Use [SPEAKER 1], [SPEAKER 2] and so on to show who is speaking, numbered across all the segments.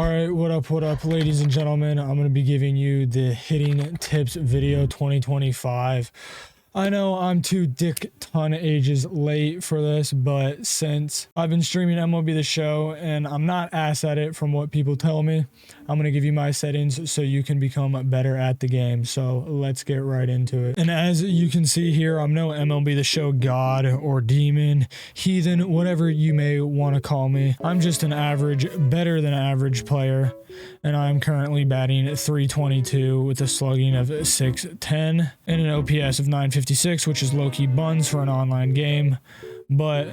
[SPEAKER 1] Alright, what up, ladies and gentlemen? I'm going to be giving you the hitting tips video 2025. I know I'm 2 dick ton ages late for this, but since I've been streaming MLB The Show and I'm not ass at it from what people tell me, I'm going to give you my settings so you can become better at the game. So let's get right into it. And as you can see here, I'm no MLB The Show god or demon, heathen, whatever you may want to call me. I'm just an average, better than average player. And I'm currently batting .322 with a slugging of .610 and an OPS of .956, which is low-key buns for an online game. But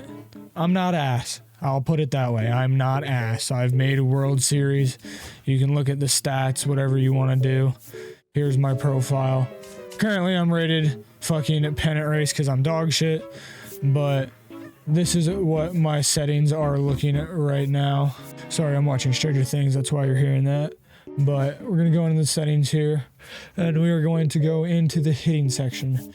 [SPEAKER 1] I'm not ass. I'll put it that way. I'm not ass. I've made a World Series. You can look at the stats, whatever you want to do. Here's my profile. Currently, I'm rated fucking pennant race because I'm dog shit. But this is what my settings are looking at right now. Sorry, I'm watching Stranger Things, that's why you're hearing that. But we're going to go into the settings here, and we are going to go into the hitting section.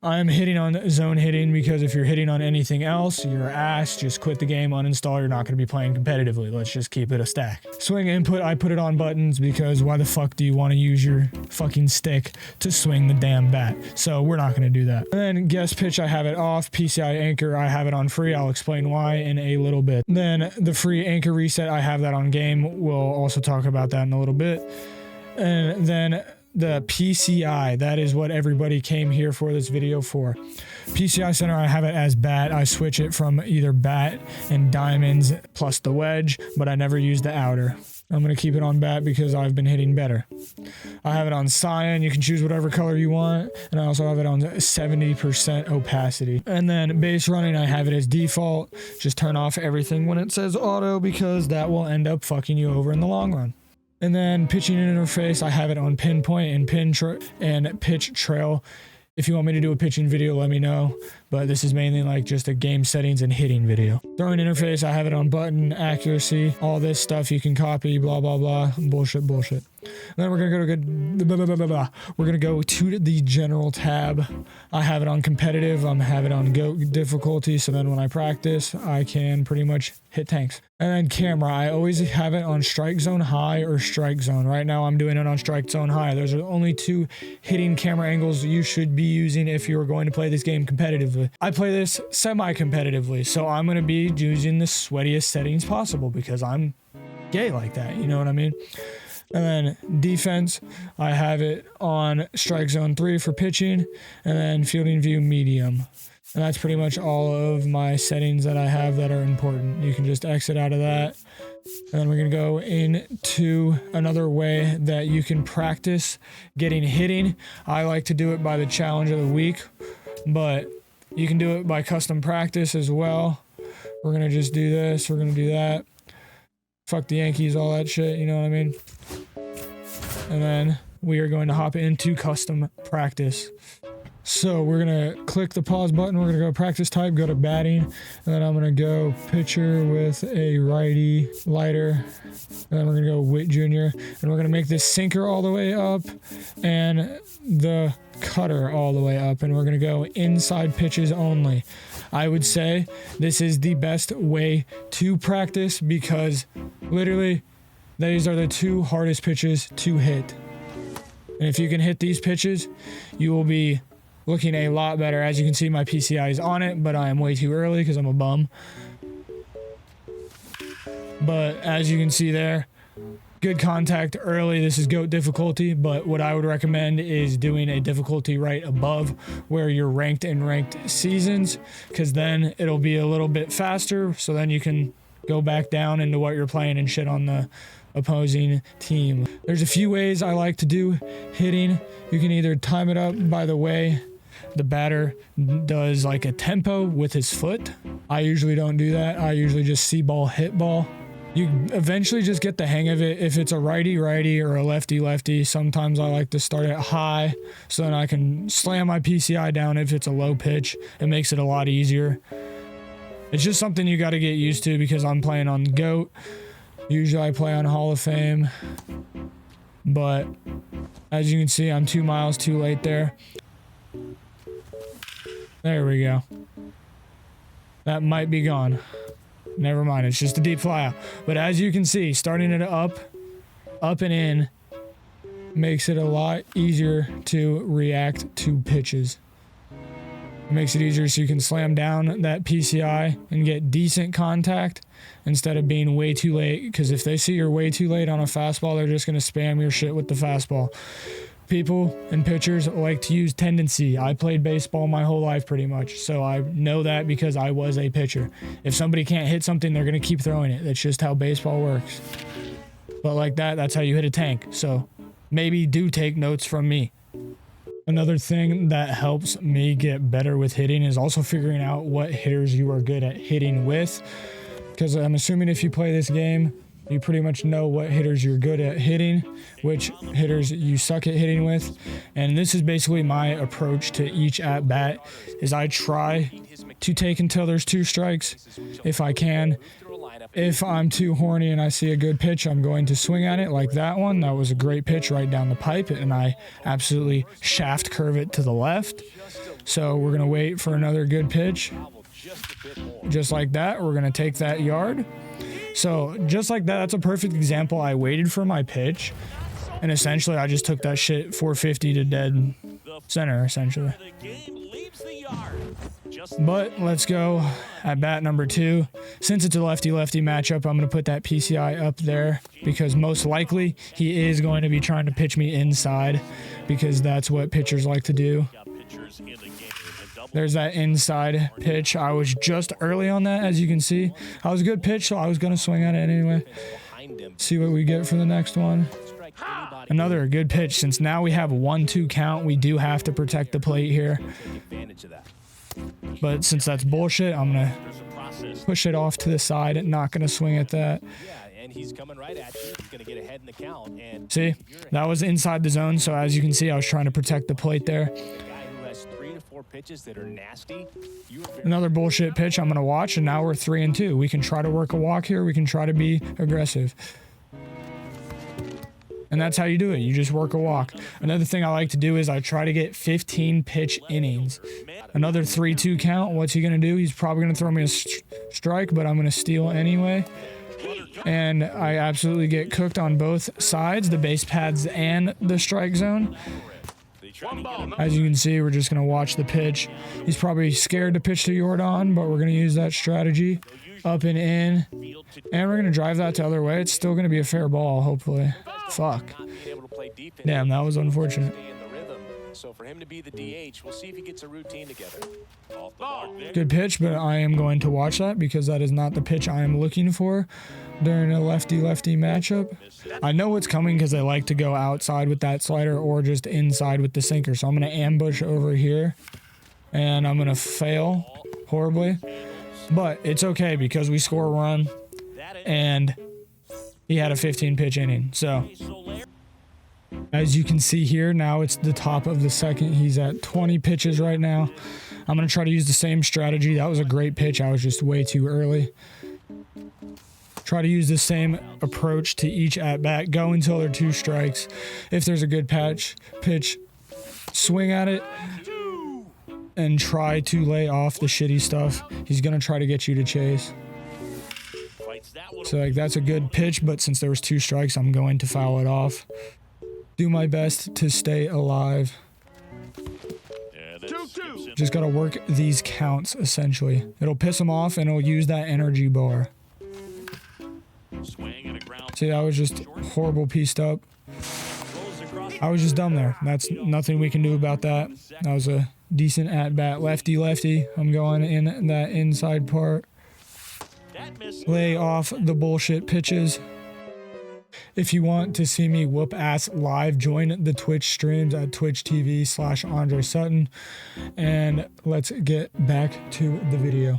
[SPEAKER 1] I'm hitting on zone hitting because if you're hitting on anything else, you're ass. Just quit the game, uninstall. You're not going to be playing competitively. Let's just keep it a stack. Swing input, I put it on buttons because why the fuck do you want to use your fucking stick to swing the damn bat? So we're not going to do that. And then guess pitch, I have it off. PCI anchor, I have it on free. I'll explain why in a little bit. Then the free anchor reset, I have that on game. We'll also talk about that in a little bit. And then the PCI, that is what everybody came here for this video for. PCI center, I have it as bat. I switch it from either bat and diamonds plus the wedge, but I never use the outer. I'm going to keep it on bat because I've been hitting better. I have it on cyan. You can choose whatever color you want. And I also have it on 70% opacity. And then base running, I have it as default. Just turn off everything when it says auto because that will end up fucking you over in the long run. And then pitching interface, I have it on pinpoint and pitch trail. If you want me to do a pitching video, let me know. But this is mainly like just a game settings and hitting video. Throwing interface, I have it on button, accuracy, all this stuff you can copy, blah, blah, blah. Bullshit. Then we're gonna go to the general tab. I have it on competitive. I have it on GOAT difficulty. So then when I practice, I can pretty much hit tanks. And then camera, I always have it on strike zone high or strike zone. Right now I'm doing it on strike zone high. There's only 2 hitting camera angles you should be using if you're going to play this game competitively. I play this semi-competitively, so I'm going to be using the sweatiest settings possible because I'm gay like that, you know what I mean? And then defense, I have it on strike zone 3 for pitching, and then fielding view medium. And that's pretty much all of my settings that I have that are important. You can just exit out of that. And then we're going to go into another way that you can practice getting hitting. I like to do it by the challenge of the week, but you can do it by custom practice as well. We're going to just do this. We're going to do that. Fuck the Yankees, all that shit, you know what I mean? And then we are going to hop into custom practice. So we're going to click the pause button. We're going to go practice type, go to batting. And then I'm going to go pitcher with a righty lighter. And then we're going to go Witt Jr. And we're going to make this sinker all the way up and the cutter all the way up. And we're going to go inside pitches only. I would say this is the best way to practice because literally these are the 2 hardest pitches to hit. And if you can hit these pitches, you will be looking a lot better. As you can see, my PCI is on it, but I am way too early because I'm a bum. But as you can see there, good contact early. This is GOAT difficulty, but what I would recommend is doing a difficulty right above where you're ranked in ranked seasons, because then it'll be a little bit faster. So then you can go back down into what you're playing and shit on the opposing team. There's a few ways I like to do hitting. You can either time it up by the way the batter does like a tempo with his foot. I usually don't do that. I usually just see ball, hit ball. You eventually just get the hang of it. If it's a righty or a lefty, sometimes I like to start it high so then I can slam my PCI down if it's a low pitch. It makes it a lot easier. It's just something you got to get used to because I'm playing on GOAT. Usually I play on Hall of Fame, but as you can see, I'm 2 miles too late there. There we go. That might be gone. Never mind. It's just a deep fly out. But as you can see, starting it up and in makes it a lot easier to react to pitches. It makes it easier so you can slam down that PCI and get decent contact instead of being way too late. Because if they see you're way too late on a fastball, they're just going to spam your shit with the fastball. People and pitchers like to use tendency. I played baseball my whole life pretty much, so I know that because I was a pitcher. If somebody can't hit something, they're going to keep throwing it. That's just how baseball works. But like that, that's how you hit a tank. So maybe do take notes from me. Another thing that helps me get better with hitting is also figuring out what hitters you are good at hitting with. Because I'm assuming if you play this game, you pretty much know what hitters you're good at hitting, which hitters you suck at hitting with. And this is basically my approach to each at-bat, is I try to take until there's 2 strikes if I can. If I'm too horny and I see a good pitch, I'm going to swing at it like that one. That was a great pitch right down the pipe, and I absolutely shaft curve it to the left. So we're going to wait for another good pitch. Just like that, we're going to take that yard. So just like that, that's a perfect example. I waited for my pitch, and essentially I just took that shit 450 to dead center, essentially. But let's go at bat number 2. Since it's a lefty-lefty matchup, I'm going to put that PCI up there because most likely he is going to be trying to pitch me inside because that's what pitchers like to do. There's that inside pitch. I was just early on that, as you can see. I was a good pitch, so I was going to swing at it anyway. See what we get for the next one. Another good pitch. Since now we have 1-2 count, we do have to protect the plate here. But since that's bullshit, I'm going to push it off to the side and not going to swing at that. See, that was inside the zone. So as you can see, I was trying to protect the plate there. Another bullshit pitch I'm going to watch, and now we're 3-2. We can try to work a walk here. We can try to be aggressive. And that's how you do it. You just work a walk. Another thing I like to do is I try to get 15 pitch innings. Another 3-2 count. What's he going to do? He's probably going to throw me a strike, but I'm going to steal anyway. And I absolutely get cooked on both sides, the base paths and the strike zone. As you can see, we're just going to watch the pitch. He's probably scared to pitch to Jordan, but we're going to use that strategy. Up and in. And we're going to drive that the other way. It's still going to be a fair ball, hopefully. Fuck. Damn, that was unfortunate. Good pitch, but I am going to watch that because that is not the pitch I am looking for during a lefty-lefty matchup. I know what's coming because they like to go outside with that slider or just inside with the sinker. So I'm going to ambush over here, and I'm going to fail horribly. But it's okay because we score a run, and he had a 15-pitch inning. So as you can see here, now it's the top of the second. He's at 20 pitches right now. I'm going to try to use the same strategy. That was a great pitch. I was just way too early. Try to use the same approach to each at-bat. Go until there are 2 strikes. If there's a good pitch, swing at it and try to lay off the shitty stuff. He's going to try to get you to chase. So like that's a good pitch, but since there was 2 strikes, I'm going to foul it off. Do my best to stay alive. Just got to work these counts, essentially. It'll piss him off, and it'll use that energy bar. See, I was just horrible pieced up. I was just dumb there. That's nothing we can do about that. That was a decent at-bat. Lefty-lefty. I'm going in that inside part. Lay off the bullshit pitches. If you want to see me whoop ass live, join the Twitch streams at twitch.tv/Andre Sutton. And let's get back to the video.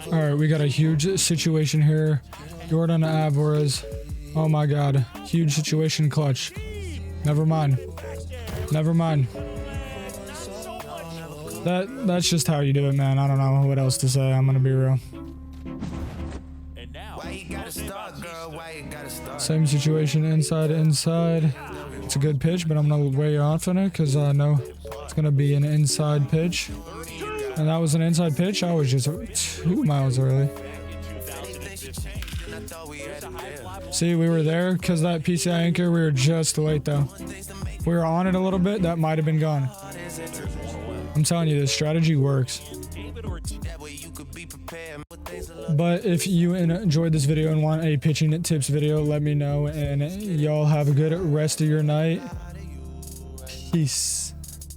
[SPEAKER 1] All right, we got a huge situation here. Jordan Alvarez. Oh my God. Huge situation clutch. Never mind. Never mind. That's just how you do it, man. I don't know what else to say. I'm going to be real. Same situation, inside. It's a good pitch, but I'm gonna way off on it because I know it's gonna be an inside pitch. And that was an inside pitch. I was just 2 miles early. See, we were there because that PCI anchor. We were just late though. If we were on it a little bit, that might have been gone. I'm telling you, this strategy works. But if you enjoyed this video and want a pitching tips video, let me know. And y'all have a good rest of your night. Peace.